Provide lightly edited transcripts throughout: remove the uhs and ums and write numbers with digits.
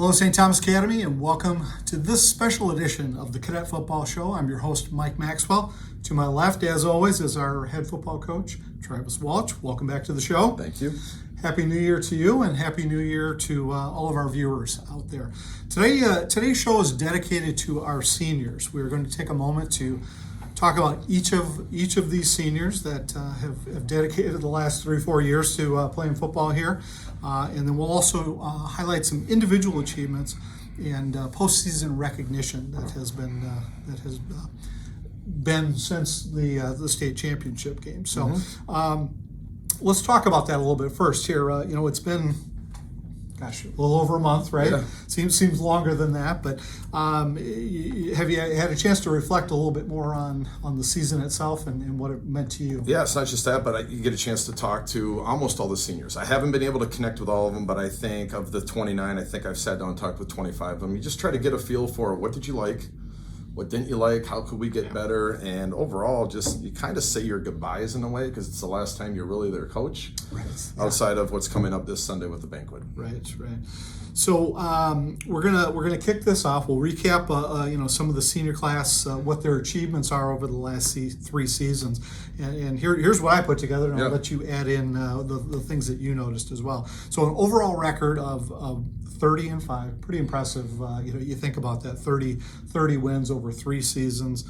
Hello, St. Thomas Academy, and welcome to this special edition of the Cadet Football Show. I'm your host, Mike Maxwell. To my left, as always, is our head football coach, Travis Walsh. Welcome back to the show. Thank you. Happy New Year to you, and Happy New Year to all of our viewers out there. Today's show is dedicated to our seniors. We are going to take a moment to talk about each of these seniors that have dedicated the last 3-4 years to playing football here, and then we'll also highlight some individual achievements and postseason recognition that has been since the state championship game. So let's talk about that a little bit first here. It's been a little over a month, right? Yeah. Seems longer than that, but have you had a chance to reflect a little bit more on the season itself and what it meant to you? Yeah, it's not just that, but you get a chance to talk to almost all the seniors. I haven't been able to connect with all of them, but I think of the 29, I think I've sat down and talked with 25 of them. You just try to get a feel for what did you like, what didn't you like, how could we get better, and overall, just you kind of say your goodbyes in a way because it's the last time you're really their coach, Right. outside of what's coming up this Sunday with the banquet. Right. So we're gonna kick this off. We'll recap, some of the senior class, what their achievements are over the last 3 seasons, and here's what I put together, and I'll let you add in the things that you noticed as well. So an overall record of 30-5, pretty impressive. You think about that, 30 wins over 3 seasons,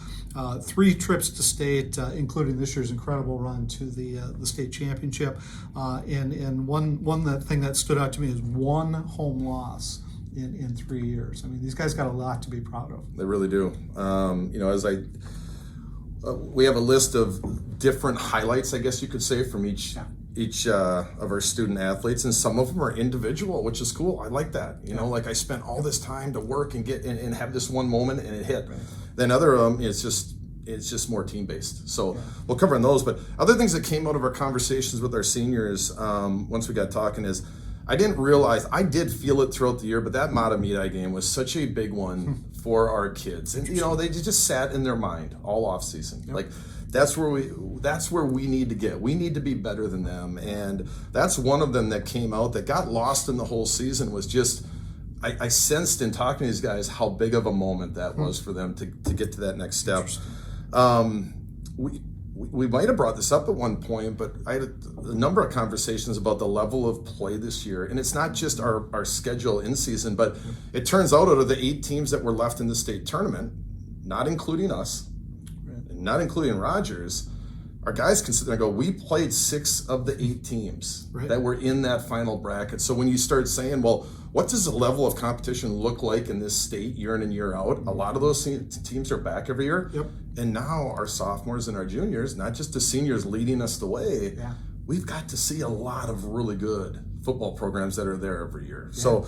3 trips to state, including this year's incredible run to the state championship, and one thing that stood out to me is 1 home loss in 3 years. I mean, these guys got a lot to be proud of. They really do. We have a list of different highlights, I guess you could say, from each of our student athletes, and some of them are individual, which is cool. I like that. Like I spent all this time to work and get and have this one moment and it hit. Right. Then other it's just more team based. So we'll cover on those. But other things that came out of our conversations with our seniors once we got talking is I didn't realize, I did feel it throughout the year, but that Matamidi game was such a big one for our kids. And they just sat in their mind all off season. Yep. Like that's where we need to get. We need to be better than them. And that's one of them that came out that got lost in the whole season. Was just I sensed in talking to these guys how big of a moment that was for them to get to that next step. We might have brought this up at one point, but I had a number of conversations about the level of play this year. And it's not just our schedule in season, but it turns out of the 8 teams that were left in the state tournament, not including us, not including Rogers, our guys can sit there and go, we played 6 of the 8 teams that were in that final bracket. So when you start saying, well, what does the level of competition look like in this state year in and year out? A lot of those teams are back every year. Yep. And now our sophomores and our juniors, not just the seniors leading us the way, we've got to see a lot of really good football programs that are there every year. So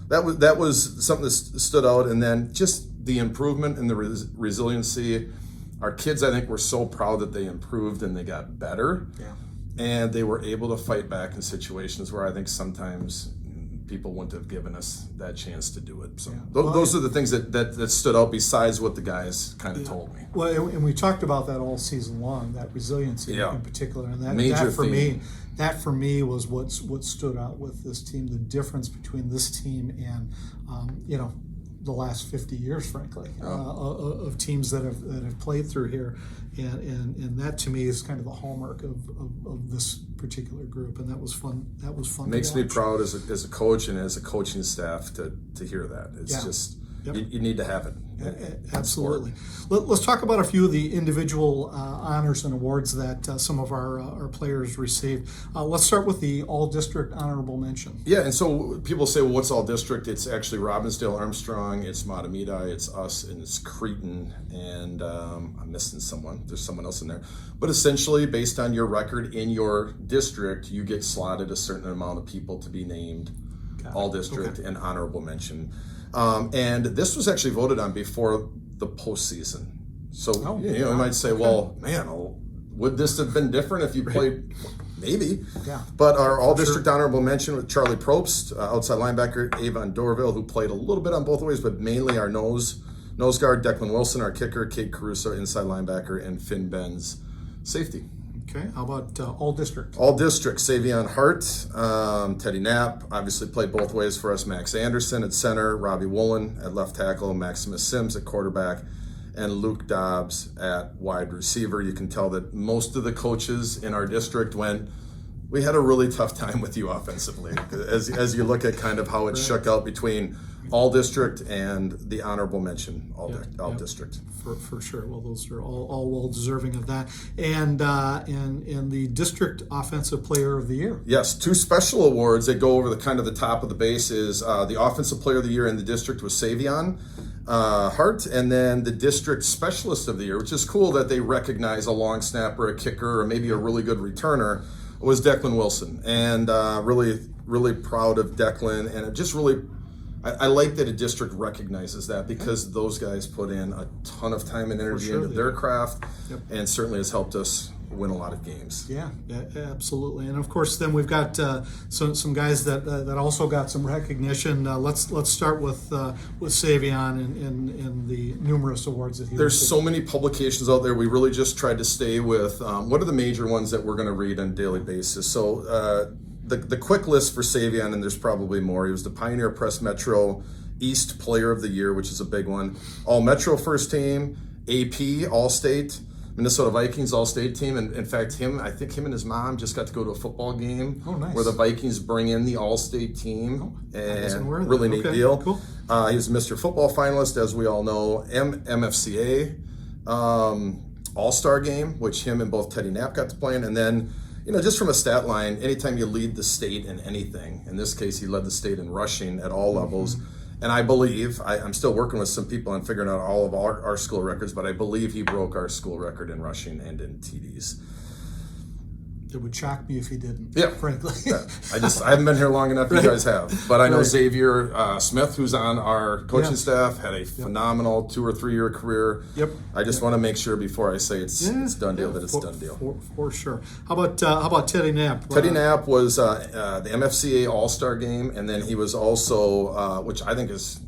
that was something that stood out. And then just the improvement and the resiliency. Our kids, I think, were so proud that they improved and they got better. Yeah. And they were able to fight back in situations where I think sometimes people wouldn't have given us that chance to do it. So those are the things that stood out besides what the guys kind of told me. Well, and we talked about that all season long, that resiliency in particular. And that for me was what stood out with this team, the difference between this team and, the last 50 years, frankly, of teams that have played through here, and that to me is kind of the hallmark of this particular group, and that was fun. That was fun. Makes me proud as a coach and as a coaching staff to hear that. It's just you need to have it. Absolutely. Let's talk about a few of the individual honors and awards that some of our players received. Let's start with the All-District Honorable Mention. Yeah, and so people say, well, what's All-District? It's actually Robbinsdale Armstrong, it's Matamidi, it's us, and it's Cretan, and I'm missing someone. There's someone else in there. But essentially, based on your record in your district, you get slotted a certain amount of people to be named All-District and Honorable Mention. And this was actually voted on before the postseason. So, you might say, well, man, would this have been different if you played? Maybe. Yeah. But our all-district honorable mention with Charlie Probst, outside linebacker, Avon Dorville, who played a little bit on both ways, but mainly our nose guard, Declan Wilson, our kicker, Kate Caruso, inside linebacker, and Finn Benz, safety. Okay, how about all district? All district, Savion Hart, Teddy Knapp, obviously played both ways for us. Max Anderson at center, Robbie Woolen at left tackle, Maximus Sims at quarterback, and Luke Dobbs at wide receiver. You can tell that most of the coaches in our district we had a really tough time with you offensively. As you look at kind of how it shook out between all district and the honorable mention, all district. For sure. Well, those are all well deserving of that. And the district offensive player of the year. Yes, 2 special awards that go over the kind of the top of the base is the offensive player of the year in the district was Savion Hart, and then the district specialist of the year, which is cool that they recognize a long snapper, a kicker, or maybe a really good returner, was Declan Wilson. And really proud of Declan, and it just really I like that a district recognizes that, because those guys put in a ton of time and energy into their craft, and certainly has helped us win a lot of games. Yeah, absolutely. And of course, then we've got some guys that also got some recognition. Let's start with Savion and the numerous awards that he There's received. so many publications out there. We really just tried to stay with what are the major ones that we're going to read on a daily basis. So the quick list for Savion, and there's probably more. He was the Pioneer Press Metro East Player of the Year, which is a big one. All Metro First Team, AP All State, Minnesota Vikings All-State team. And in fact, I think him and his mom just got to go to a football game where the Vikings bring in the All-State team. And really neat deal. Cool. He was Mr. Football finalist, as we all know. MFCA All-Star Game, which him and both Teddy Knapp got to play in. And then, just from a stat line, anytime you lead the state in anything, in this case, he led the state in rushing at all levels. And I believe, I'm still working with some people on figuring out all of our school records, but I believe he broke our school record in rushing and in TDs. It would shock me if he didn't, frankly. I haven't been here long enough, you guys have. But I know Xavier Smith, who's on our coaching staff, had a phenomenal 2 or 3 year career. I just want to make sure before I say it's done deal that it's done deal. For sure. How about Teddy Knapp? Teddy Knapp was the MFCA All-Star Game, and then he was also, which I think is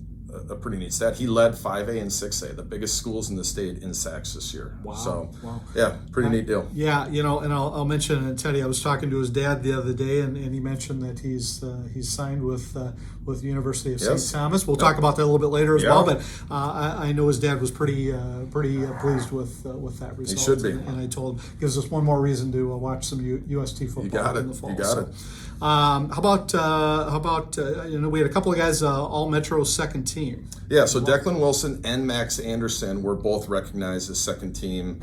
a pretty neat stat, he led 5A and 6A, the biggest schools in the state, in sacks this year. Wow. Yeah, pretty neat deal. Yeah, and I'll mention, Teddy, I was talking to his dad the other day, and he mentioned that he's signed with the University of St. Thomas. We'll talk about that a little bit later as well, but I know his dad was pretty pleased with that result. He should be. And I told him, gives us one more reason to watch some UST football in the fall. You got it. How about we had a couple of guys all Metro second team. Yeah, so Declan Wilson and Max Anderson were both recognized as second team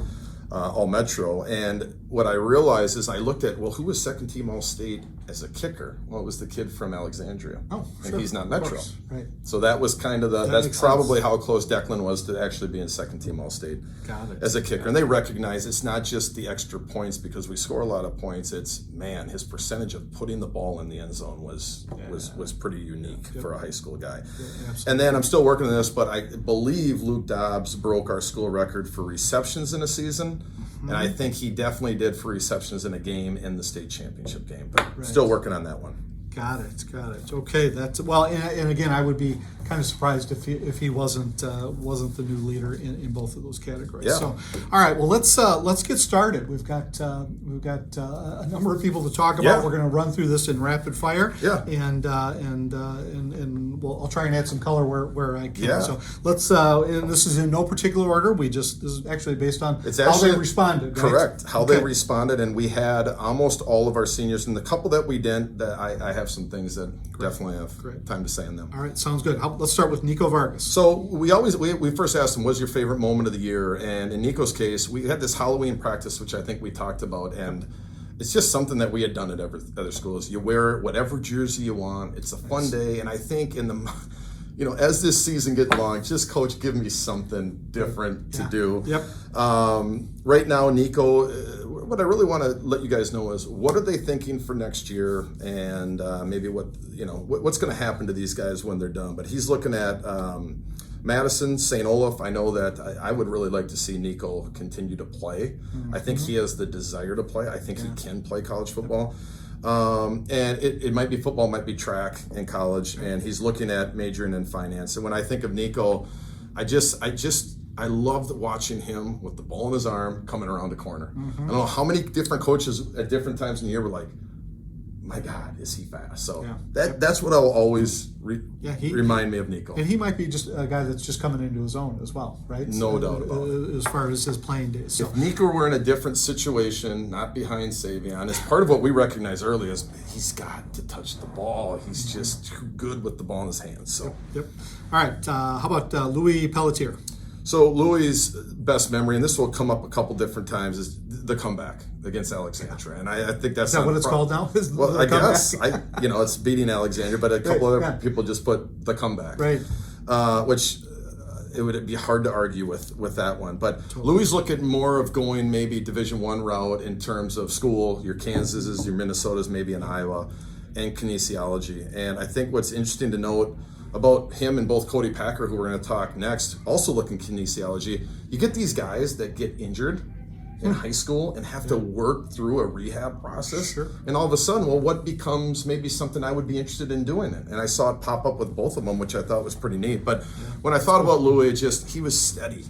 all Metro, and what I realized is I looked at, who was second team all state as a kicker? Well, it was the kid from Alexandria. And he's not Metro. Right. So that was kind of that's probably how close Declan was to actually being second team all state as a kicker. And they recognize it's not just the extra points because we score a lot of points. It's, his percentage of putting the ball in the end zone was pretty unique for a high school guy. And then I'm still working on this, but I believe Luke Dobbs broke our school record for receptions in a season. And I think he definitely did for receptions in a game in the state championship game. But still working on that one. Got it. Okay, that's and again, I would be kind of surprised if he wasn't the new leader in both of those categories. Yeah. So, all right, well let's get started. We've got a number of people to talk about. Yeah. We're going to run through this in rapid fire. Yeah. And I'll try and add some color where I can. Yeah. So let's. And this is in no particular order. This is actually based on how they responded. Right? Correct. How they responded, and we had almost all of our seniors, and the couple that we didn't, that I have some things that definitely have time to say on them. All right, sounds good. Let's start with Nico Vargas. So we first asked him, what's your favorite moment of the year? And in Nico's case, we had this Halloween practice, which I think we talked about, and it's just something that we had done at other schools. You wear whatever jersey you want. It's a fun day, and I think in the as this season gets long, just coach, give me something different to do. Yep. Right now, Nico, what I really want to let you guys know is what are they thinking for next year, and maybe what's going to happen to these guys when they're done. But he's looking at Madison, St. Olaf. I know that I would really like to see Nico continue to play. I think he has the desire to play. I think he can play college football. And it might be football, might be track in college, and he's looking at majoring in finance. And when I think of Nico, I just I loved watching him with the ball in his arm coming around the corner. I don't know how many different coaches at different times in the year were like, my God, is he fast? So that's what I'll always remind me of Nico. And he might be just a guy that's just coming into his own as well, right? No doubt about it. As far as his playing days. So. If Nico were in a different situation, not behind Savion, as part of what we recognize early is he's got to touch the ball. He's just too good with the ball in his hands. So. Yep. All right. How about Louis Pelletier? So Louis' best memory, and this will come up a couple different times, is the comeback against Alexandria, and I think that's is that what it's called now? Well, I guess it's beating Alexandria, but a couple other people just put the comeback, right? Which it would be hard to argue with that one. But Louis look at more of going maybe Division I route in terms of school, your Kansases, your Minnesotas, maybe in Iowa, and kinesiology. And I think what's interesting to note about him and both Cody Packer, who we're going to talk next, also looking kinesiology. You get these guys that get injured in high school and have to work through a rehab process. Sure. And all of a sudden, well, what becomes maybe something I would be interested in doing it? And I saw it pop up with both of them, which I thought was pretty neat. But when I thought about Louis, he was steady.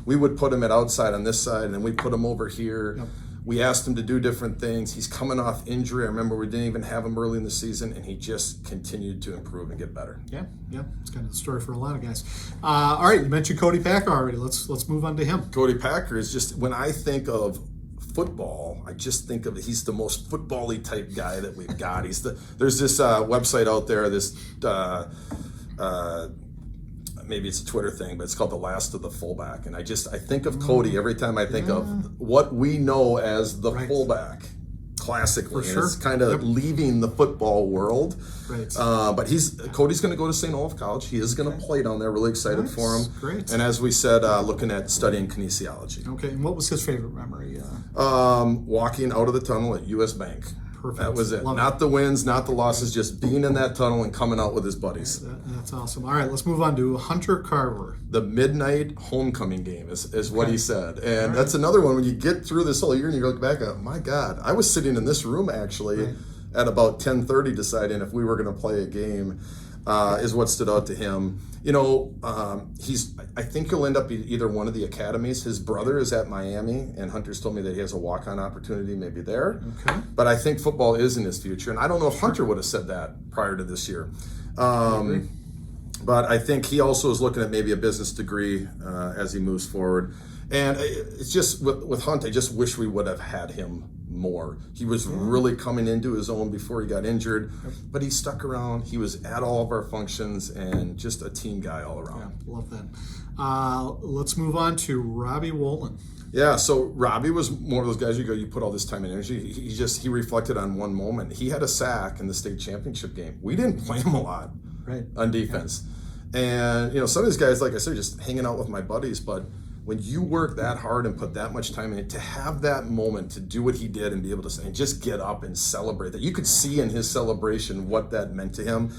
We would put him at outside on this side, and then we'd put him over here. Yep. We asked him to do different things. He's coming off injury. I remember we didn't even have him early in the season, and he just continued to improve and get better. Yeah. It's kind of the story for a lot of guys. All right, you mentioned Cody Packer already. Let's move on to him. Cody Packer is just, when I think of football, I just think of he's the most football-y type guy that we've got. There's this website out there, this maybe it's a Twitter thing, but it's called The Last of the Fullback. And I think of Cody every time I think of what we know as the fullback classically. Sure. It's kind of leaving the football world. Right. But Cody's going to go to St. Olaf College. He is going to play down there. Really excited for him. Great. And as we said, looking at studying kinesiology. Okay. And what was his favorite memory? Walking out of the tunnel at U.S. Bank. Perfect. That was it. Love not the wins, not the losses, just being in that tunnel and coming out with his buddies. That's awesome. All right, let's move on to Hunter Carver. The midnight homecoming game is what he said. And that's another one when you get through this whole year and you look back at, my God, I was sitting in this room actually at about 10:30 deciding if we were going to play a game, is what stood out to him. You know, I think he'll end up either one of the academies. His brother is at Miami, and Hunter's told me that he has a walk-on opportunity maybe there. Okay. But I think football is in his future, and I don't know if Hunter would have said that prior to this year. But I think he also is looking at maybe a business degree as he moves forward. And it's just with Hunt, I just wish we would have had him more. He was really coming into his own before he got injured, but he stuck around. He was at all of our functions and just a team guy all around. Yeah, love that. Let's move on to Robbie Wolin. Yeah, so Robbie was one of those guys you put all this time and energy. He reflected on one moment. He had a sack in the state championship game. We didn't play him a lot on defense. Yeah. And, some of these guys, like I said, just hanging out with my buddies, but when you work that hard and put that much time in it, to have that moment to do what he did and be able to say, and just get up and celebrate that, you could see in his celebration what that meant to him.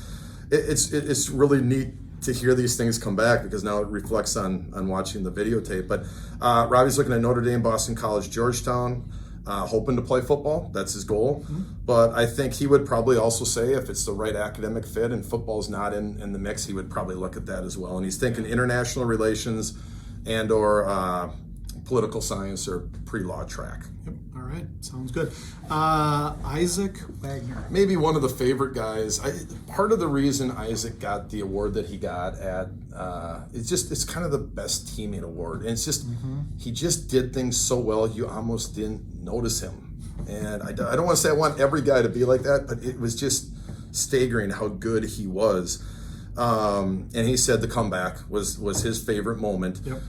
It's really neat to hear these things come back because now it reflects on watching the videotape. But Robbie's looking at Notre Dame, Boston College, Georgetown, hoping to play football. That's his goal. Mm-hmm. But I think he would probably also say if it's the right academic fit and football's not in the mix, he would probably look at that as well. And he's thinking international relations and or political science or pre-law track. Yep. All right. Sounds good. Isaac Wagner. Maybe one of the favorite guys. Part of the reason Isaac got the award that he got at, it's kind of the best teammate award. And it's just, he just did things so well, you almost didn't notice him. And I don't want to say I want every guy to be like that, but it was just staggering how good he was. And he said the comeback was his favorite moment. Yep.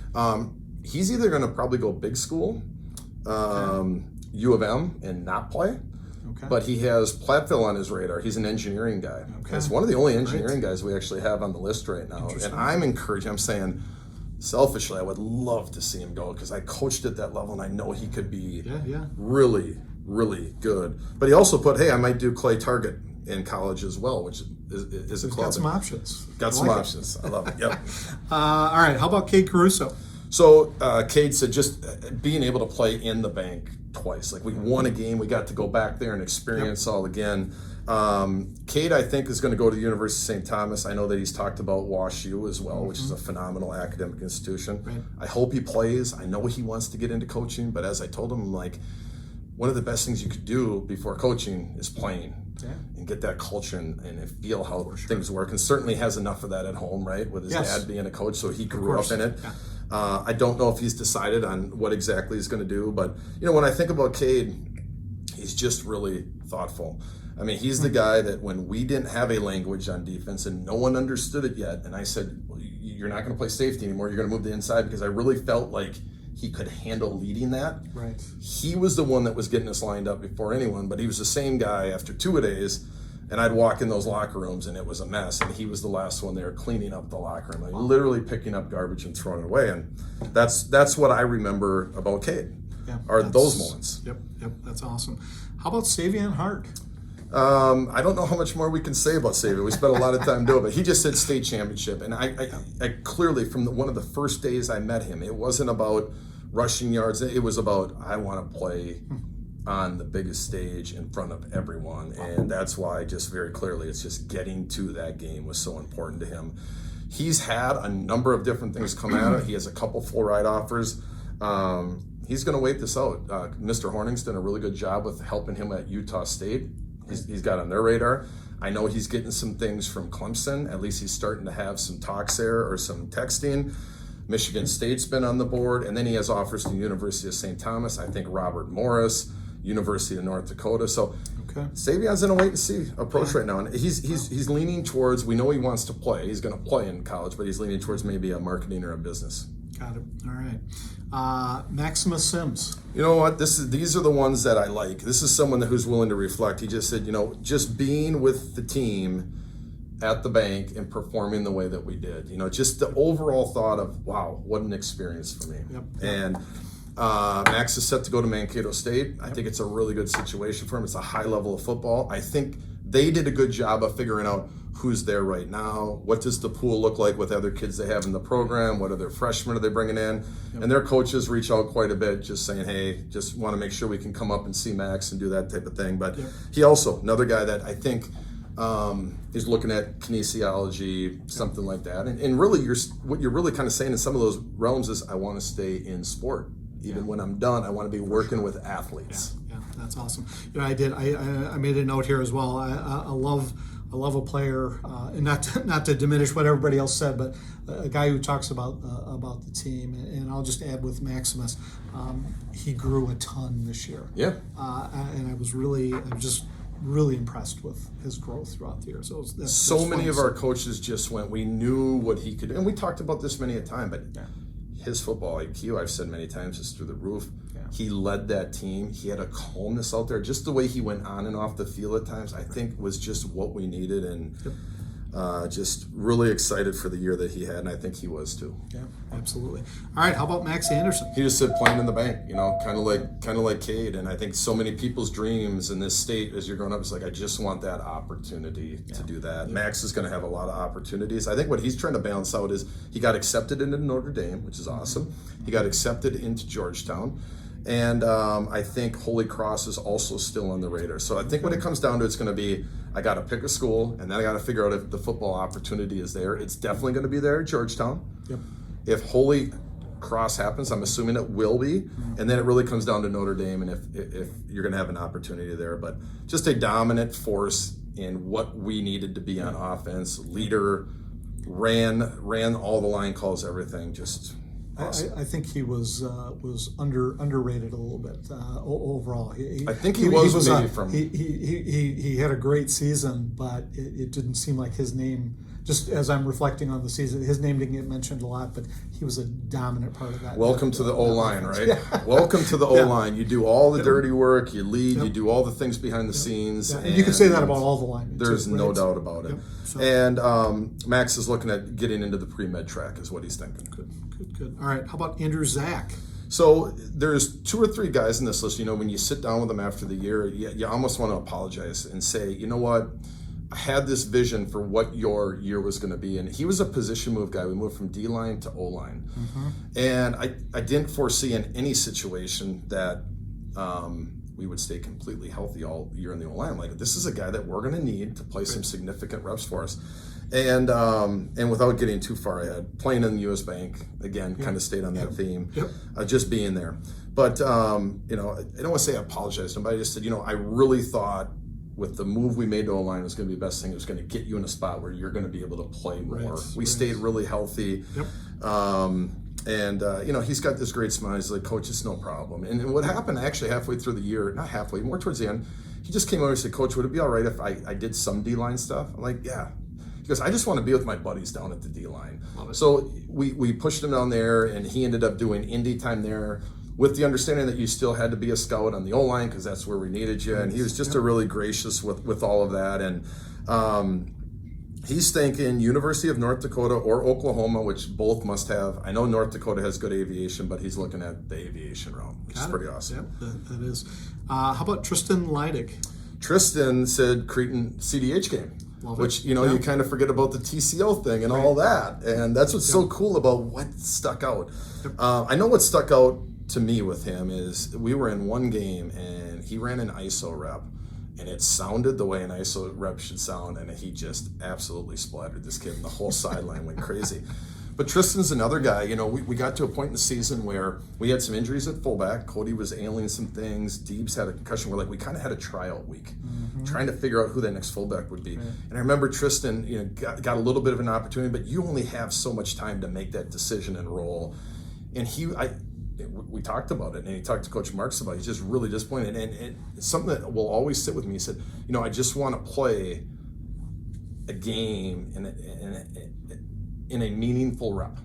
He's either going to probably go big school, U of M, and not play. Okay. But he has Platteville on his radar. He's an engineering guy. Okay. It's one of the only engineering guys we actually have on the list right now. And I'm encouraging, I'm saying, selfishly, I would love to see him go because I coached at that level and I know he could be really, really good. But he also put, hey, I might do Clay Target in college as well, which is a club. Got some options. Got some options. I love it. Yep. All right. How about Cade Caruso? So Cade said just being able to play in the bank twice. Like we won a game, we got to go back there and experience all again. Cade, I think, is going to go to the University of St. Thomas. I know that he's talked about Wash U as well, which is a phenomenal academic institution. Right. I hope he plays. I know he wants to get into coaching, but as I told him, I'm like, one of the best things you could do before coaching is playing. Yeah. And get that culture and feel how things work. And certainly has enough of that at home, right? With his dad being a coach, so he grew up in it. Yeah. I don't know if he's decided on what exactly he's going to do, but when I think about Cade, he's just really thoughtful. I mean, he's the guy that when we didn't have a language on defense and no one understood it yet, and I said, well, you're not going to play safety anymore, you're going to move to inside, because I really felt like he could handle leading that. Right. He was the one that was getting us lined up before anyone, but he was the same guy after 2-a-days, and I'd walk in those locker rooms and it was a mess, and he was the last one there cleaning up the locker room, like literally picking up garbage and throwing it away. And that's what I remember about Cade, are those moments. Yep, that's awesome. How about Savion Hart? I don't know how much more we can say about Savion. We spent a lot of time doing it, but he just said state championship. And I clearly, from one of the first days I met him, it wasn't about rushing yards. It was about, I want to play on the biggest stage in front of everyone. And that's why, just very clearly, it's just getting to that game was so important to him. He's had a number of different things come at it. He has a couple full ride offers. He's going to wait this out. Mr. Horning's done a really good job with helping him at Utah State. He's got on their radar. I know he's getting some things from Clemson. At least he's starting to have some talks there or some texting. Michigan State's been on the board. And then he has offers to the University of St. Thomas. I think Robert Morris, University of North Dakota. So Savion's in a wait-and-see approach right now. And he's leaning towards, we know he wants to play. He's going to play in college, but he's leaning towards maybe a marketing or a business. Got it. All right. Maximus Sims. You know what? These are the ones that I like. This is someone who's willing to reflect. He just said, just being with the team at the bank and performing the way that we did. Just the overall thought of, wow, what an experience for me. Yep. And Max is set to go to Mankato State. I think it's a really good situation for him. It's a high level of football. I think they did a good job of figuring out who's there right now, what does the pool look like with other kids they have in the program, what other freshmen are they bringing in, and their coaches reach out quite a bit, just saying, hey, just want to make sure we can come up and see Max and do that type of thing. But he also, another guy that I think is looking at kinesiology, something like that. And really, what you're really kind of saying in some of those realms is, I want to stay in sport. Even when I'm done, I want to be working with athletes. Yeah, that's awesome. I made a note here as well. I love a player, and not to diminish what everybody else said, but a guy who talks about the team. And I'll just add with Maximus, he grew a ton this year. Yeah. And I was just really impressed with his growth throughout the year. So many of our coaches just went, we knew what he could do. And we talked about this many a time, but his football IQ, I've said many times, is through the roof. Yeah. He led that team. He had a calmness out there. Just the way he went on and off the field at times, I think was just what we needed. And just really excited for the year that he had, and I think he was too. Yeah, absolutely. All right, how about Max Anderson? He just said playing in the bank, kind of like Cade. And I think so many people's dreams in this state as you're growing up is like, I just want that opportunity to do that. Yeah. Max is going to have a lot of opportunities. I think what he's trying to balance out is he got accepted into Notre Dame, which is awesome. He got accepted into Georgetown. And I think Holy Cross is also still on the radar. So I think when it comes down to it, it's going to be, I got to pick a school, and then I got to figure out if the football opportunity is there. It's definitely going to be there at Georgetown. Yep. If Holy Cross happens, I'm assuming it will be. And then it really comes down to Notre Dame, and if you're going to have an opportunity there. But just a dominant force in what we needed to be on offense. Leader, ran all the line calls, everything. Just awesome. I think he was underrated a little bit overall. I think he had a great season, but it didn't seem like his name. Just as I'm reflecting on the season, his name didn't get mentioned a lot, but he was a dominant part of that. Welcome to the O-line, right? Yeah. Welcome to the O-line. You do all the dirty work, you lead, you do all the things behind the scenes. Yeah. And you can say that about all the linemen. There's no doubt about it. So. And Max is looking at getting into the pre-med track is what he's thinking. Good. All right, how about Andrew Zach? So there's 2 or 3 guys in this list, when you sit down with them after the year, you almost want to apologize and say, you know what? I had this vision for what your year was going to be, and he was a position move guy. We moved from D-line to O-line, and I didn't foresee in any situation that we would stay completely healthy all year in the O-line. Like, this is a guy that we're going to need to play some significant reps for us. And without getting too far ahead, playing in the U.S. Bank, again, kind of stayed on that theme, just being there. But, you know, I don't want to say I apologized to him, but I just said, you know, I really thought with the move we made to O-line was going to be the best thing. It was going to get you in a spot where you're going to be able to play more. We stayed really healthy. And, you know, he's got this great smile. He's like, Coach, it's no problem. And what happened actually halfway through the year, not halfway, more towards the end, he just came over and said, Coach, would it be all right if I did some D-line stuff? I'm like, yeah. He goes, I just want to be with my buddies down at the D-line. So we pushed him down there, and he ended up doing indie time there with the understanding that you still had to be a scout on the O-line because that's where we needed you. And he was just a really gracious with all of that. And he's thinking University of North Dakota or Oklahoma, which both must have. I know North Dakota has good aviation, but he's looking at the aviation route, which is pretty awesome. Yep, that is. How about Tristan Leidig? Tristan said Cretan CDH game. Which, you know, you kind of forget about the TCO thing and all that. And that's what's so cool about what stuck out. I know what stuck out to me with him is we were in one game and he ran an ISO rep. And it sounded the way an ISO rep should sound. And he just absolutely splattered this kid. And the whole sideline went crazy. But Tristan's another guy. You know, we got to a point in the season where we had some injuries at fullback. Cody was ailing some things. Deebs had a concussion. We're like, we kind of had a tryout week, trying to figure out who that next fullback would be. And I remember Tristan, you know, got a little bit of an opportunity, but you only have so much time to make that decision and roll. And we talked about it, and he talked to Coach Marks about it. He's just really disappointed. And something that will always sit with me, he said, you know, I just want to play a game in a meaningful rep.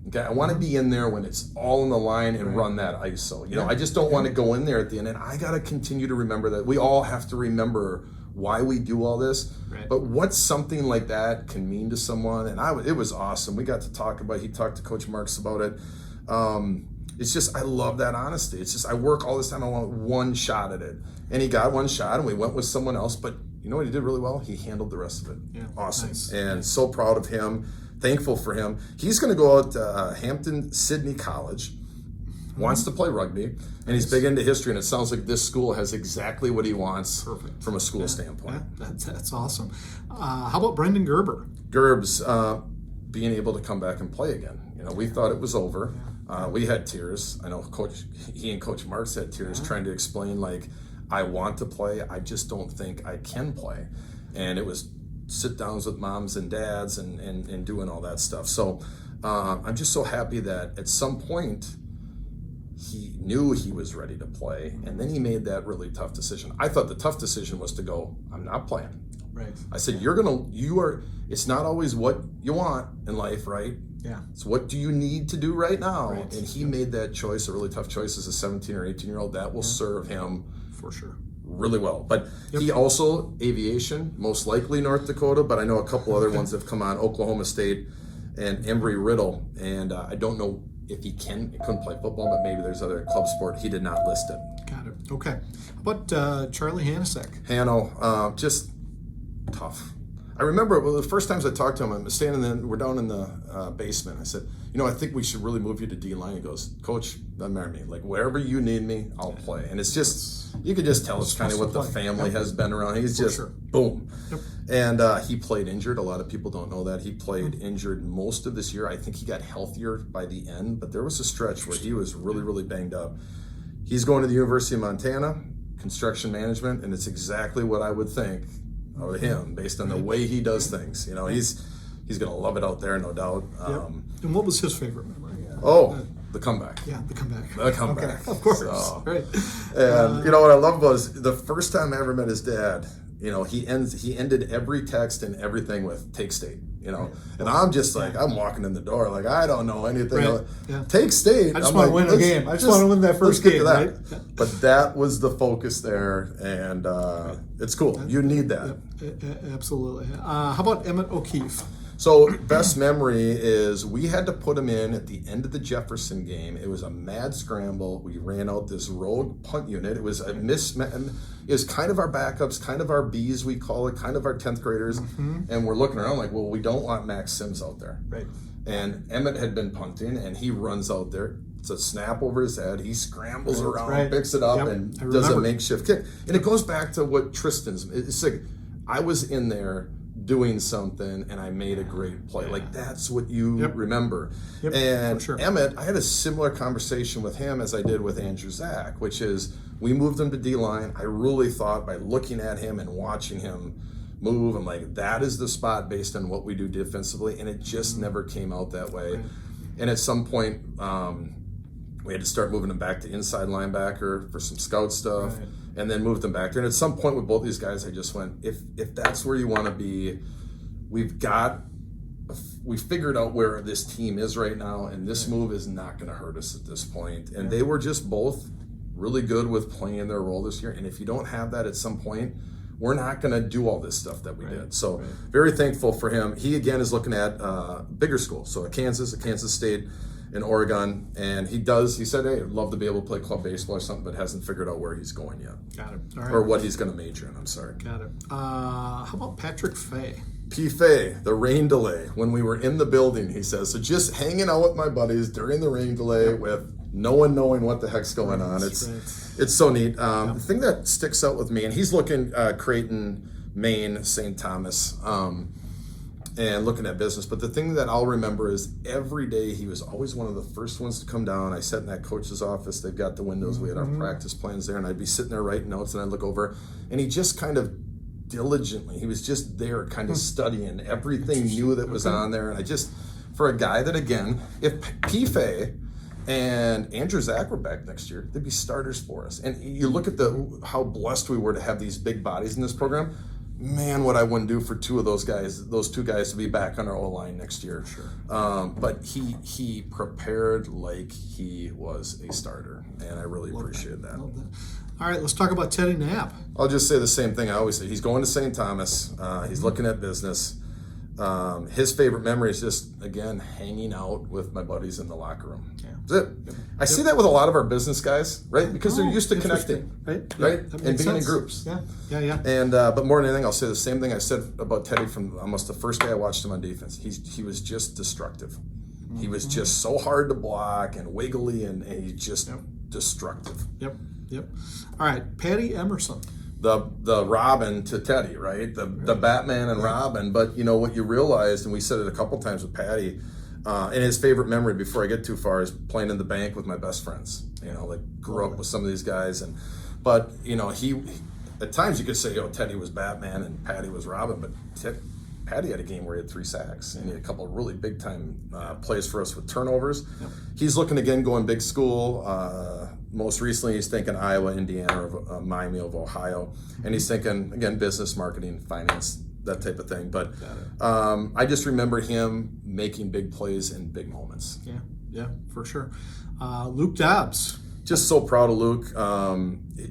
Okay, I want to be in there when it's all on the line and run that ISO. You know, I just don't want to go in there at the end. And I got to continue to remember that. We all have to remember why we do all this. But what something like that can mean to someone. And it was awesome. We got to talk about it. He talked to Coach Marks about it. It's just, I love that honesty. It's just, I work all this time. I want one shot at it. And he got one shot, and we went with someone else. But you know what he did really well? He handled the rest of it. Awesome. Nice. And so proud of him. Thankful for him. He's going to go out to Hampton Sydney College, wants to play rugby, and he's big into history, and it sounds like this school has exactly what he wants from a school standpoint. That's awesome. How about Brendan Gerber? Gerb's being able to come back and play again. You know, we thought it was over. We had tears. I know he and Coach Marks had tears trying to explain, like, I want to play, I just don't think I can play. And it was sit downs with moms and dads and doing all that stuff. So I'm just so happy that at some point he knew he was ready to play, and then he made that really tough decision. I thought the tough decision was to go, I'm not playing. I said, it's not always what you want in life, right? It's what do you need to do right now? And he made that choice, a really tough choice as a 17 or 18-year-old. That will serve him for sure really well. But he also, aviation, most likely North Dakota, but I know a couple other ones have come on, Oklahoma State and Embry-Riddle. And I don't know if he couldn't play football, but maybe there's other club sport. He did not list it. Got it. Okay. How about Charlie Hanasek? Hanno, just tough. I remember the first times I talked to him, we're down in the basement. I said, you know, I think we should really move you to D-line. He goes, Coach, doesn't matter to me. Like, wherever you need me, I'll play. And it's just, you could just tell it's kind of what the family has been around. He's just, boom. And he played injured. A lot of people don't know that. He played injured most of this year. I think he got healthier by the end, but there was a stretch where he was really, really banged up. He's going to the University of Montana, construction management, and it's exactly what I would think of him based on the way he does things. You know, he's going to love it out there, no doubt. And what was his favorite memory? The comeback. The comeback. The comeback. Okay. Of course. And you know what I love was the first time I ever met his dad, you know, he ended every text and everything with take state, you know. And I'm just like, I'm walking in the door like, I don't know anything. Take state. I just want to win a game. I just want to win that first game. Right? But that was the focus there, and it's cool. You need that. Absolutely. How about Emmett O'Keefe? So best memory is we had to put him in at the end of the Jefferson game. It was a mad scramble. We ran out this rogue punt unit. It was it was kind of our backups, kind of our Bs, we call it, kind of our 10th graders. And we're looking around like, well, we don't want Max Sims out there. And Emmett had been punting, and he runs out there. It's a snap over his head. He scrambles around, right. picks it up, Yep, and I does a remember. makeshift kick. And it goes back to what Tristan's. It's like I was in there doing something and I made a great play. Like that's what you Yep. remember. Yep, And for sure. Emmett, I had a similar conversation with him as I did with Andrew Zach, which is we moved him to D-line. I really thought by looking at him and watching him move, I'm like, that is the spot based on what we do defensively, and it just never came out that way. Right. And at some point, we had to start moving him back to inside linebacker for some scout stuff, Right. and then moved him back there. And at some point with both these guys, I just went, if that's where you want to be, we figured out where this team is right now, and this move is not going to hurt us at this point. And they were just both really good with playing their role this year. And if you don't have that at some point, we're not going to do all this stuff that we did. So very thankful for him. He, again, is looking at bigger schools. So a Kansas State, in Oregon. And he said, hey, I'd love to be able to play club baseball or something, but hasn't figured out where he's going yet. Got it. All right. Or what he's going to major in, I'm sorry. Got it. How about Patrick Fay? P. Fay, the rain delay, when we were in the building, he says, so just hanging out with my buddies during the rain delay with no one knowing what the heck's going on. It's so neat. The thing that sticks out with me, and he's looking Creighton, Maine, St. Thomas, and looking at business. But the thing that I'll remember is every day he was always one of the first ones to come down. I sat in that coach's office. They've got the windows. We had our practice plans there, and I'd be sitting there writing notes, and I'd look over, and he just kind of diligently, he was just there kind of studying everything new that was on there. And I just, for a guy that, again, if P. Fay and Andrew Zach were back next year, they'd be starters for us. And you look at how blessed we were to have these big bodies in this program. Man, what I wouldn't do for those two guys to be back on our O-line next year. Sure. But he prepared like he was a starter, and I really appreciate that. All right, let's talk about Teddy Knapp. I'll just say the same thing I always say. He's going to St. Thomas. He's looking at business. His favorite memory is just, again, hanging out with my buddies in the locker room. Yeah. That's it. I see that with a lot of our business guys, right? Because they're used to connecting, right? And being in groups. Yeah. And but more than anything, I'll say the same thing I said about Teddy from almost the first day I watched him on defense. He was just destructive. He was just so hard to block and wiggly, and he's just destructive. Yep. All right, Patty Emerson. The Robin to Teddy, right? The Batman and Robin. But you know what you realized, and we said it a couple times with Patty, and his favorite memory before I get too far is playing in the bank with my best friends. You know, like grew up with some of these guys, but you know, he at times you could say, Teddy was Batman and Patty was Robin, but Patty had a game where he had 3 sacks and he had a couple of really big time plays for us with turnovers. He's looking again going big school. Most recently, he's thinking Iowa, Indiana, or Miami of Ohio, and he's thinking again business, marketing, finance, that type of thing. But I just remember him making big plays in big moments. Yeah, for sure. Luke Dobbs. Just so proud of Luke.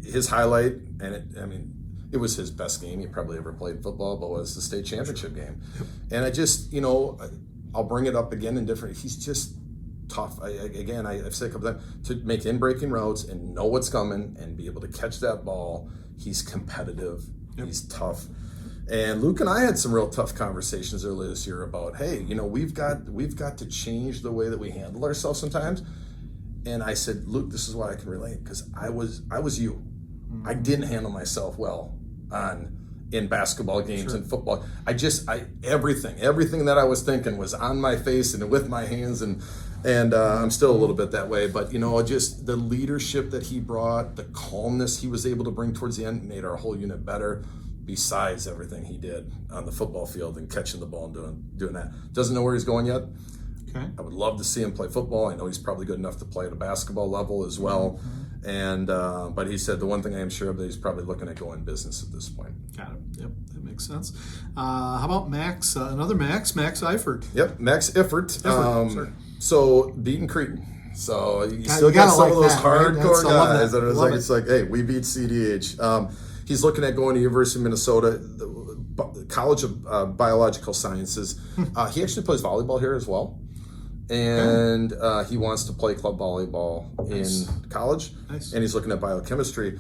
His highlight, and it was his best game he probably ever played football, but was the state championship game. And I just, I'll bring it up again in different. He's just tough. I've said a couple times, to make in-breaking routes and know what's coming and be able to catch that ball. He's competitive. He's tough. And Luke and I had some real tough conversations earlier this year about, hey, we've got to change the way that we handle ourselves sometimes. And I said, Luke, this is why I can relate, because I was you. I didn't handle myself well in basketball games and football. Everything that I was thinking was on my face and with my hands, and I'm still a little bit that way. But just the leadership that he brought, the calmness he was able to bring towards the end, made our whole unit better. Besides everything he did on the football field and catching the ball and doing that, doesn't know where he's going yet. Okay. I would love to see him play football. I know he's probably good enough to play at a basketball level as well. And but he said the one thing I am sure of that he's probably looking at going business at this point. Got it. Yep, that makes sense. How about Max? Another Max Eifert. Yep, Max Eifert. So beating Creighton. So you still got some of those hardcore guys that are it's like, hey, we beat CDH. He's looking at going to University of Minnesota, the College of Biological Sciences. He actually plays volleyball here as well. and he wants to play club volleyball Nice. in college, Nice. and he's looking at biochemistry.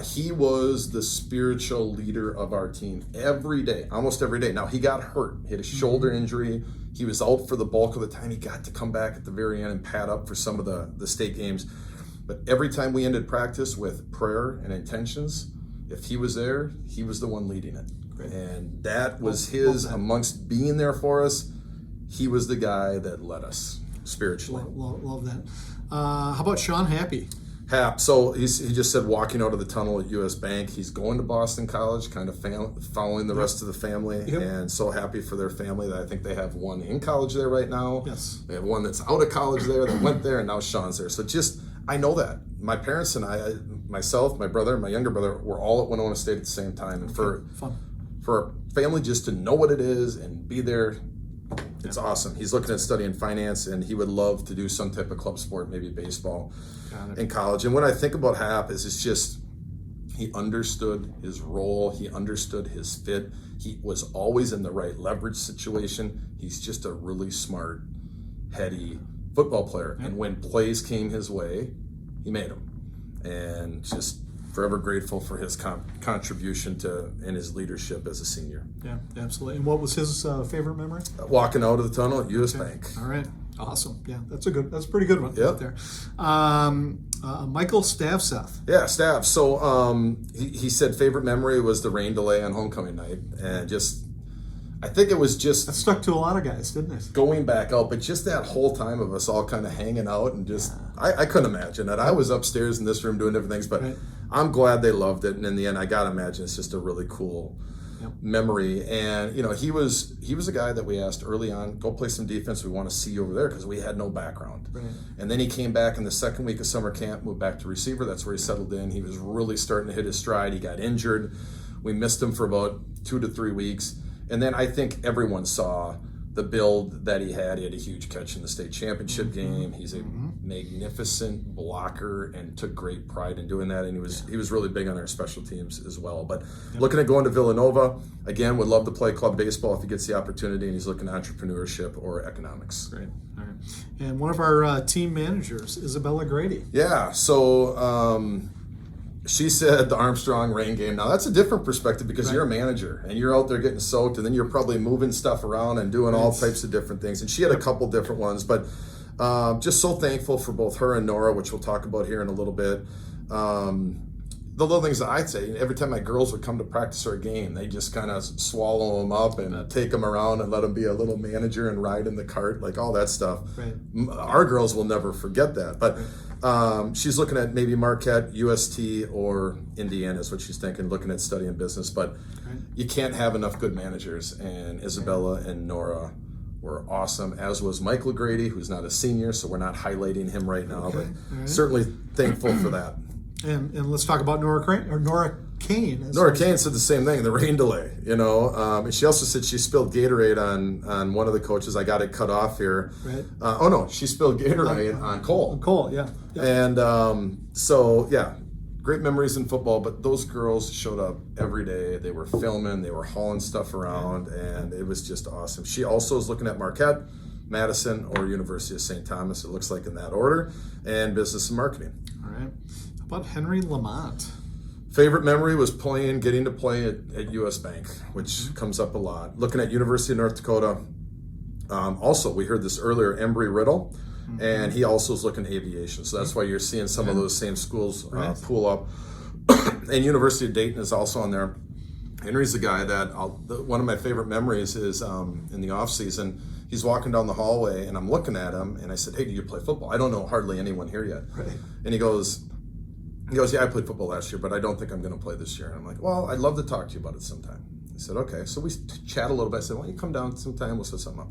He was the spiritual leader of our team every day, almost every day. Now, he got hurt. He had a shoulder injury. He was out for the bulk of the time. He got to come back at the very end and pad up for some of the state games. But every time we ended practice with prayer and intentions, if he was there, he was the one leading it. Great. And that was Love his, that. amongst being there for us, he was the guy that led us spiritually. Love that. How about Sean Happy? Hap, so he just said walking out of the tunnel at US Bank, he's going to Boston College, kind of following the rest of the family, Yep. and so happy for their family that I think they have one in college there right now. Yes. They have one that's out of college there that went there, and now Sean's there. So just, I know that. My parents and I, myself, my brother, my younger brother, were all at Winona State at the same time. And for a family just to know what it is and be there, it's awesome. He's looking at studying finance, and he would love to do some type of club sport, maybe baseball in college. And when I think about Hap, it's just, he understood his role. He understood his fit. He was always in the right leverage situation. He's just a really smart, heady football player. And when plays came his way, he made them. And just forever grateful for his contribution to and his leadership as a senior. Yeah, absolutely. And what was his favorite memory? Walking out of the tunnel at US Bank. All right, awesome. Yeah, that's a pretty good one Yep. right there. Michael Stavseth. Yeah, Stav. So he said favorite memory was the rain delay on homecoming night, and just, I think it was just That stuck to a lot of guys, didn't it? going back out, but just that whole time of us all kind of hanging out and just, I couldn't imagine that. I was upstairs in this room doing different things, but Right. I'm glad they loved it. And in the end, I got to imagine it's just a really cool memory. And, he was a guy that we asked early on, go play some defense. We want to see you over there because we had no background. Right. And then he came back in the second week of summer camp, moved back to receiver. That's where he settled in. He was really starting to hit his stride. He got injured. We missed him for about 2 to 3 weeks. And then I think everyone saw the build that he had. He had a huge catch in the state championship game. He's a magnificent blocker and took great pride in doing that. And he was really big on our special teams as well. But looking at going to Villanova, again, would love to play club baseball if he gets the opportunity, and he's looking at entrepreneurship or economics. Great. All right. And one of our team managers, Isabella Grady. Yeah, so she said the Armstrong rain game. Now that's a different perspective because you're a manager and you're out there getting soaked, and then you're probably moving stuff around and doing all types of different things. And she had a couple different ones, but just so thankful for both her and Nora, which we'll talk about here in a little bit. The little things that I'd say, every time my girls would come to practice or a game, they just kind of swallow them up and take them around and let them be a little manager and ride in the cart, like all that stuff. Right. Our girls will never forget that. But she's looking at maybe Marquette, UST, or Indiana is what she's thinking, looking at studying business. But you can't have enough good managers, and Isabella and Nora were awesome, as was Michael Grady, who's not a senior, so we're not highlighting him right now, but certainly thankful for that. And let's talk about Nora Kane. Nora Kane said the same thing, the rain delay, and she also said she spilled Gatorade on one of the coaches. I got it cut off here. Right. She spilled Gatorade on Cole. Cole, yeah. And great memories in football, but those girls showed up every day. They were filming, they were hauling stuff around, and it was just awesome. She also is looking at Marquette, Madison, or University of St. Thomas, it looks like in that order, and business and marketing. All right. How about Henry Lamont? Favorite memory was getting to play at US Bank, which comes up a lot. Looking at University of North Dakota. Also, we heard this earlier, Embry Riddle, and he also is looking at aviation. So that's why you're seeing some of those same schools pool up. And University of Dayton is also on there. Henry's the guy that one of my favorite memories is in the off season. He's walking down the hallway, and I'm looking at him, and I said, "Hey, do you play football?" I don't know hardly anyone here yet. Right. And he goes, "Yeah, I played football last year, but I don't think I'm going to play this year." And I'm like, "Well, I'd love to talk to you about it sometime." He said, "Okay." So we chat a little bit. I said, "Why don't you come down sometime? We'll set something up."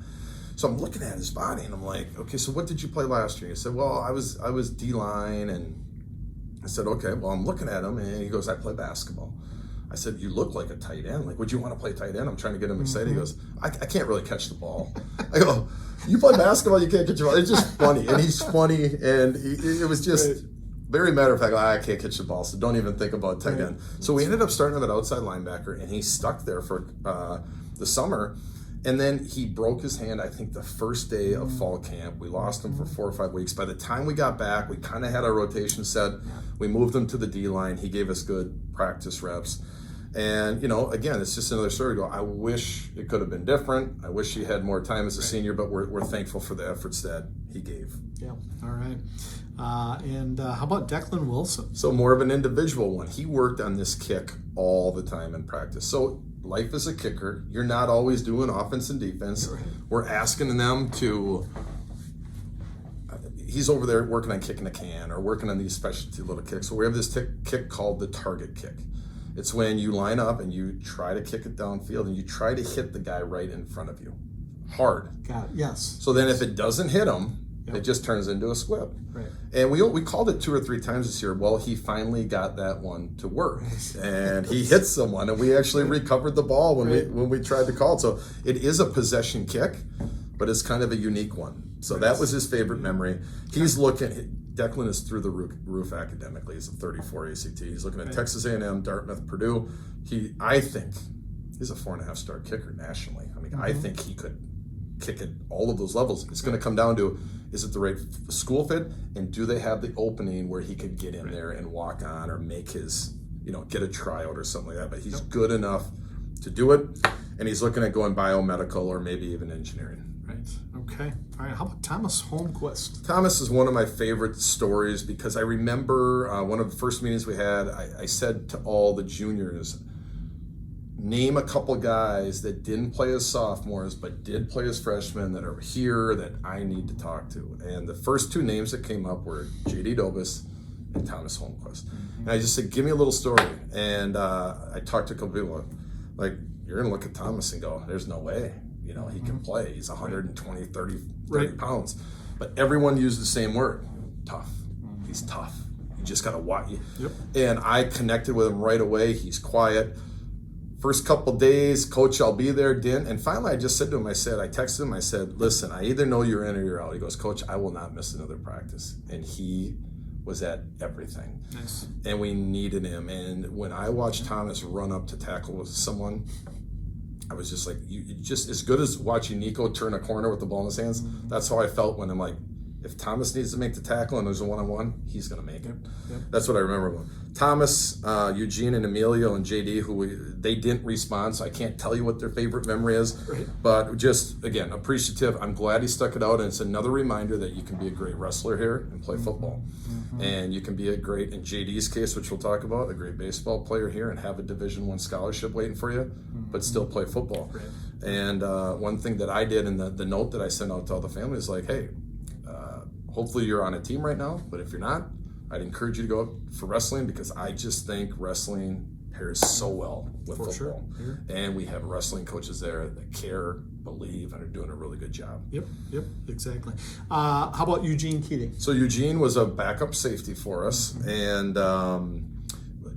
So I'm looking at his body, and I'm like, "Okay, so what did you play last year?" He said, "Well, I was D-line," and I said, "Okay." Well, I'm looking at him, and he goes, "I play basketball." I said, "You look like a tight end. Like, would you want to play tight end?" I'm trying to get him excited. He goes, I can't really catch the ball." I go, "You play basketball, you can't catch the ball." It's just funny, and he's funny, and it was just very matter of fact. I can't catch the ball, so don't even think about tight end. So we ended up starting him at outside linebacker, and he stuck there for the summer. And then he broke his hand, I think, the first day of fall camp. We lost him for 4 or 5 weeks. By the time we got back, we kind of had our rotation set. We moved him to the D-line. He gave us good practice reps. And, again, it's just another story. I wish it could have been different. I wish he had more time as a senior, but we're thankful for the efforts that he gave. Yeah, all right. And how about Declan Wilson? So more of an individual one. He worked on this kick all the time in practice. So life as a kicker, you're not always doing offense and defense. Right. We're asking them to, he's over there working on kicking a can or working on these specialty little kicks. So we have this kick called the target kick. It's when you line up and you try to kick it downfield and you try to hit the guy right in front of you. Hard. Got it. Yes. So then if it doesn't hit him, it just turns into a squib. Right. And we called it 2 or 3 times this year. Well, he finally got that one to work. And he hit someone, and we actually recovered the ball when we tried to call it. So it is a possession kick, but it's kind of a unique one. So that was his favorite memory. He's looking... Declan is through the roof academically. He's a 34 ACT. He's looking at Texas A&M, Dartmouth, Purdue. I think he's a 4.5-star kicker nationally. I mean, I think he could kick at all of those levels. It's going to come down to, is it the right school fit, and do they have the opening where he could get in there and walk on or make his, get a tryout or something like that. But he's good enough to do it, and he's looking at going biomedical or maybe even engineering. Right. Okay. All right. How about Thomas Holmquist? Thomas is one of my favorite stories because I remember one of the first meetings we had, I said to all the juniors, name a couple guys that didn't play as sophomores but did play as freshmen that are here that I need to talk to. And the first 2 names that came up were J.D. Dobis and Thomas Holmquist. And I just said, give me a little story. And I talked to a couple people, like, you're going to look at Thomas and go, there's no way. He can play. He's 120, 30 pounds. But everyone used the same word, tough. He's tough. You just got to watch. Yep. And I connected with him right away. He's quiet. First couple days, coach, I'll be there, didn't. And finally, I just said to him, I texted him, I said, listen, I either know you're in or you're out. He goes, coach, I will not miss another practice. And he was at everything. Nice. And we needed him. And when I watched Thomas run up to tackle with someone, I was just like, you just as good as watching Nico turn a corner with the ball in his hands. That's how I felt when I'm like, if Thomas needs to make the tackle and there's a one-on-one, he's going to make it. Yep. That's what I remember. Thomas, Eugene, and Emilio and JD, they didn't respond, so I can't tell you what their favorite memory is. Right. But just, again, appreciative. I'm glad he stuck it out, and it's another reminder that you can be a great wrestler here and play football. And you can be a great, in JD's case, which we'll talk about, a great baseball player here and have a Division I scholarship waiting for you, but still play football. Right. And one thing that I did in the note that I sent out to all the families is like, hey, hopefully you're on a team right now, but if you're not, I'd encourage you to go for wrestling because I just think wrestling pairs so well with football. Sure. And we have wrestling coaches there that care, believe, and are doing a really good job. Yep, exactly. How about Eugene Keating? So Eugene was a backup safety for us, and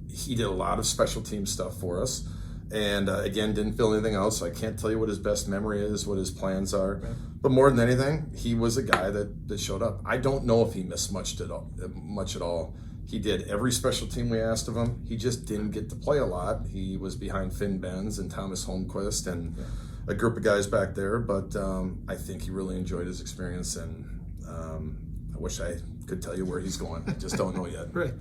he did a lot of special team stuff for us. And again, didn't fill anything out, so I can't tell you what his best memory is, what his plans are. Right. But more than anything, he was a guy that showed up. I don't know if he missed much at all. He did every special team we asked of him. He just didn't get to play a lot. He was behind Finn Benz and Thomas Holmquist and a group of guys back there. But I think he really enjoyed his experience, and I wish I could tell you where he's going. I just don't know yet. Right.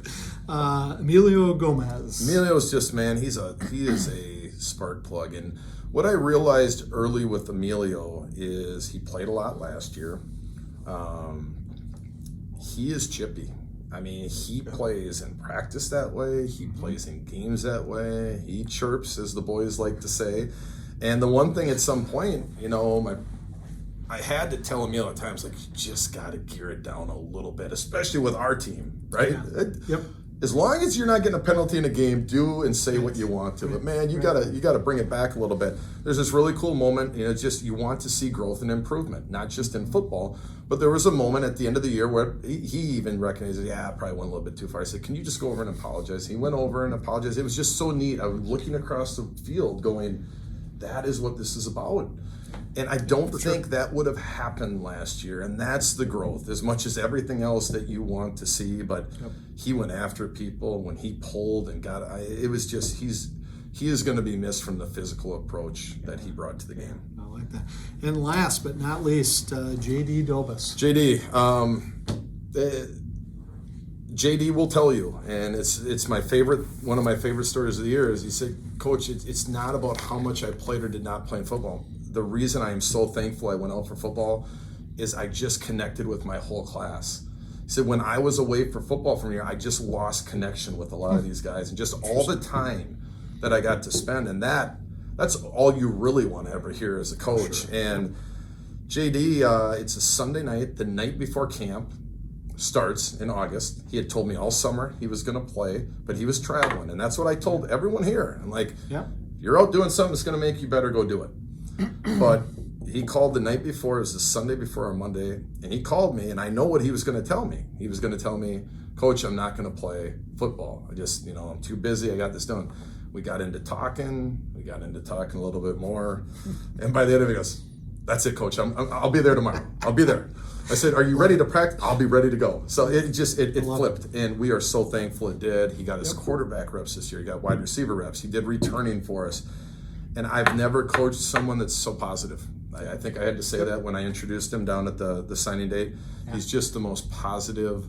Emilio Gomez. Emilio's just, man, he is a spark plug. And what I realized early with Emilio is he played a lot last year. He is chippy. I mean, he plays in practice that way. He plays in games that way. He chirps, as the boys like to say. And the one thing at some point, I had to tell Emilio at times, like, you just got to gear it down a little bit, especially with our team, right? Yep. As long as you're not getting a penalty in a game, do and say what you want to. But man, you gotta bring it back a little bit. There's this really cool moment, just you want to see growth and improvement, not just in football. But there was a moment at the end of the year where he even recognized, I probably went a little bit too far. I said, can you just go over and apologize? He went over and apologized. It was just so neat. I was looking across the field going, that is what this is about. And I don't think that would have happened last year. And that's the growth, as much as everything else that you want to see. But he went after people when he pulled and it was just, he is going to be missed from the physical approach that he brought to the game. I like that. And last but not least, JD Dobas. JD will tell you, and it's my favorite. One of my favorite stories of the year is he said, "Coach, it's not about how much I played or did not play in football. The reason I am so thankful I went out for football is I just connected with my whole class." He said, "When I was away for football from here, I just lost connection with a lot of these guys, and just all the time that I got to spend, and that's all you really want to ever hear as a coach." Sure. And JD, it's a Sunday night, the night before camp starts in August. He had told me all summer he was going to play, but he was traveling, and that's what I told everyone here. I'm like, you're out doing something that's going to make you better, go do it. But he called the night before, it was the Sunday before our Monday, and he called me, and I know what he was going to tell me. He was going to tell me, "Coach, I'm not going to play football. I just, I'm too busy. I got this done." We got into talking a little bit more, and by the end of it, he goes, "That's it, Coach. I'll be there tomorrow. I'll be there." I said, "Are you ready to practice?" "I'll be ready to go." So it flipped, and we are so thankful it did. He got his quarterback reps this year. He got wide receiver reps. He did returning for us. And I've never coached someone that's so positive. I think I had to say that when I introduced him down at the signing day. He's just the most positive,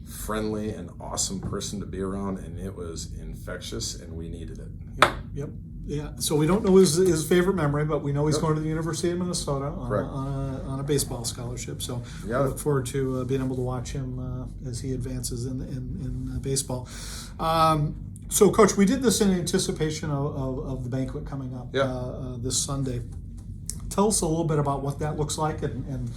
friendly, and awesome person to be around, and it was infectious, and we needed it. Yep. Yeah. So we don't know his favorite memory, but we know he's going to the University of Minnesota on a baseball scholarship. So I look forward to being able to watch him as he advances in baseball. So, Coach, we did this in anticipation of the banquet coming up this Sunday. Tell us a little bit about what that looks like and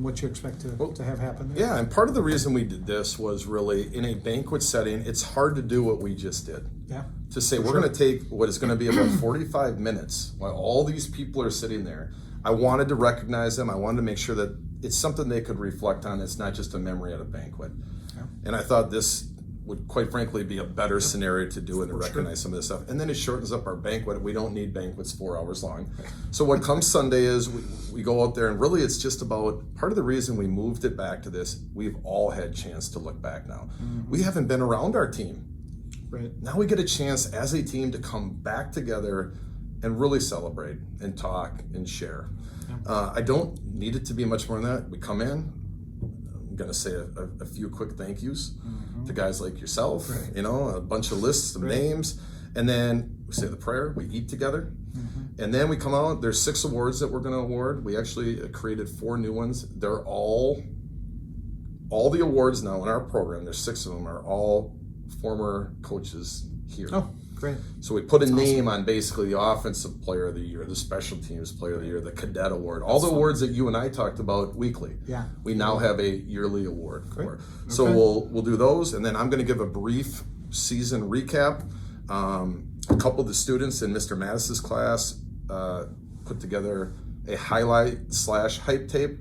what you expect to have happen there. Yeah, and part of the reason we did this was really in a banquet setting, it's hard to do what we just did. Yeah. To say we're going to take what is going to be about 45 minutes while all these people are sitting there. I wanted to recognize them. I wanted to make sure that it's something they could reflect on. It's not just a memory at a banquet. Yeah. And I thought this would quite frankly be a better scenario to do it and recognize some of this stuff. And then it shortens up our banquet. We don't need banquets 4 hours long. So what comes Sunday is we go out there, and really it's just about, part of the reason we moved it back to this, we've all had chance to look back now. Mm-hmm. We haven't been around our team. Right. Now we get a chance as a team to come back together and really celebrate and talk and share. Yeah. I don't need it to be much more than that. We come in, I'm going to say a few quick thank yous to guys like yourself, a bunch of lists of names, and then we say the prayer, we eat together, and then we come out. There's 6 awards that we're going to award. We actually created 4 new ones. They're all the awards now in our program, there's 6 of them, are all former coaches here. Oh, great. So we put a name on basically the offensive player of the year, the special teams player of the year, the cadet award, all the awards that you and I talked about weekly. Yeah. We now have a yearly award for. Okay. So we'll do those, and then I'm going to give a brief season recap. A couple of the students in Mr. Mattis's class put together a highlight/hype tape.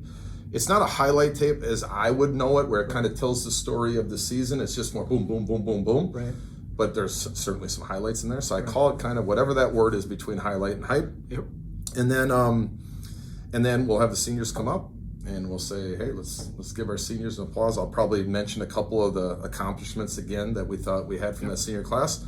It's not a highlight tape as I would know it, where it kind of tells the story of the season. It's just more boom, boom, boom, boom, boom. Right. But there's certainly some highlights in there. So I call it kind of whatever that word is between highlight and hype. Yep. And then we'll have the seniors come up and we'll say, hey, let's give our seniors an applause. I'll probably mention a couple of the accomplishments again that we thought we had from that senior class.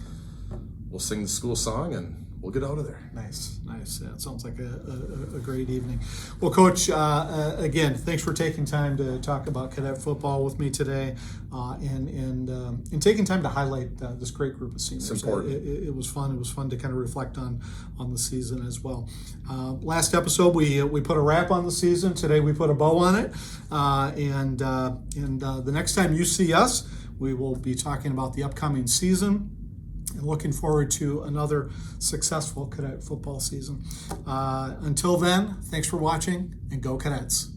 We'll sing the school song and we'll get out of there. Nice. Yeah, it sounds like a great evening. Well, Coach, again, thanks for taking time to talk about cadet football with me today, and taking time to highlight this great group of seniors. It's important. It was fun. It was fun to kind of reflect on the season as well. Last episode, we put a wrap on the season. Today, we put a bow on it. And the next time you see us, we will be talking about the upcoming season. And looking forward to another successful cadet football season. Until then, thanks for watching, and go Cadets.